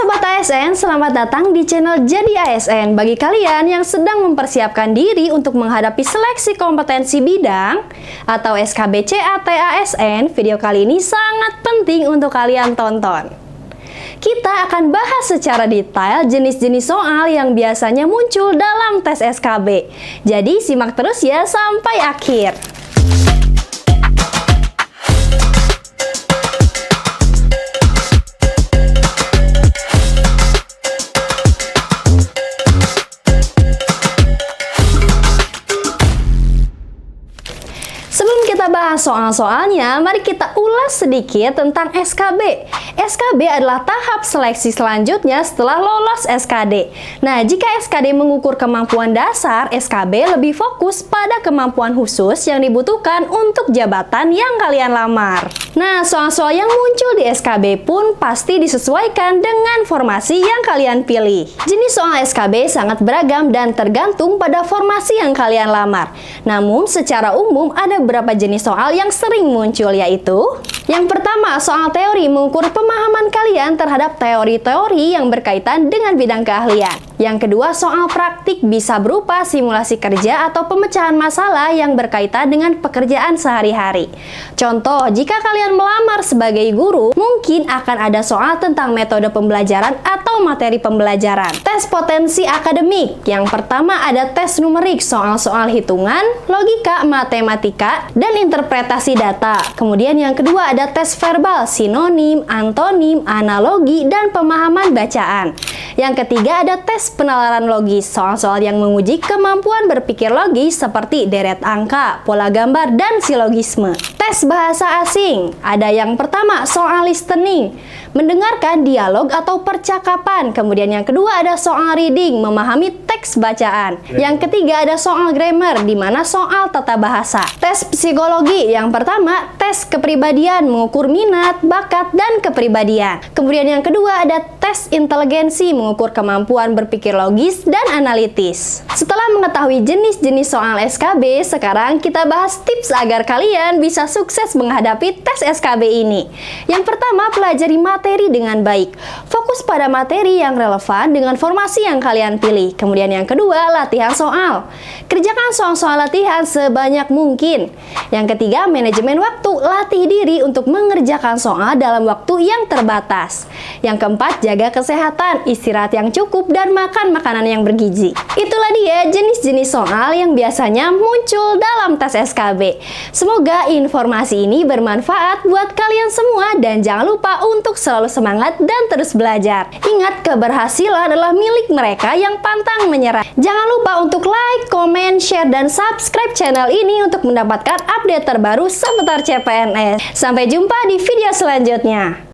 Sobat ASN, selamat datang di channel Jadi ASN. Bagi kalian yang sedang mempersiapkan diri untuk menghadapi seleksi kompetensi bidang atau SKBCAT-ASN, video kali ini sangat penting untuk kalian tonton. Kita akan bahas secara detail jenis-jenis soal yang biasanya muncul dalam tes SKB. Jadi simak terus ya sampai akhir. Sebelum kita bahas soal-soalnya, mari kita ulas sedikit tentang SKB. SKB adalah tahap seleksi selanjutnya setelah lolos SKD. Nah, jika SKD mengukur kemampuan dasar, SKB lebih fokus pada kemampuan khusus yang dibutuhkan untuk jabatan yang kalian lamar. Nah, soal-soal yang muncul di SKB pun pasti disesuaikan dengan formasi yang kalian pilih. Jenis soal SKB sangat beragam dan tergantung pada formasi yang kalian lamar. Namun, secara umum ada beberapa jenis soal yang sering muncul, yaitu yang pertama, soal teori mengukur pemahaman kalian terhadap teori-teori yang berkaitan dengan bidang keahlian. Yang kedua, soal praktik bisa berupa simulasi kerja atau pemecahan masalah yang berkaitan dengan pekerjaan sehari-hari. Contoh, jika kalian melamar sebagai guru, mungkin akan ada soal tentang metode pembelajaran atau materi pembelajaran. Tes potensi akademik. Yang pertama ada tes numerik, soal-soal hitungan, logika, matematika, dan interpretasi data. Kemudian yang kedua ada tes verbal, sinonim, antonim, analogi, dan pemahaman bacaan. Yang ketiga ada tes penalaran logis, soal-soal yang menguji kemampuan berpikir logis seperti deret angka, pola gambar, dan silogisme. Tes bahasa asing. Ada yang pertama soal listening, mendengarkan dialog atau percakapan. Kemudian yang kedua ada soal reading, memahami teks bacaan. Yang ketiga ada soal grammar, di mana soal tata bahasa. Tes psikologi. Yang pertama tes kepribadian, mengukur minat, bakat, dan kepribadian. Kemudian yang kedua ada tes inteligensi, mengukur kemampuan berpikir logis dan analitis. Setelah mengetahui jenis-jenis soal SKB, sekarang kita bahas tips agar kalian bisa sukses menghadapi tes SKB ini. Yang pertama, pelajari materi dengan baik. Fokus pada materi yang relevan dengan formasi yang kalian pilih. Kemudian yang kedua, latihan soal. Kerjakan soal-soal latihan sebanyak mungkin. Yang ketiga, manajemen waktu. Latih diri untuk mengerjakan soal dalam waktu yang terbatas. Yang keempat, jaga kesehatan, istirahat yang cukup, dan makan makanan yang bergizi. Itulah dia jenis-jenis soal yang biasanya muncul dalam tes SKB. Semoga informasi ini bermanfaat buat kalian semua dan jangan lupa untuk selalu semangat dan terus belajar. Ingat, keberhasilan adalah milik mereka yang pantang menyerah. Jangan lupa untuk like, komen, share, dan subscribe channel ini untuk mendapatkan update terbaru seputar CPNS. Sampai jumpa di video selanjutnya.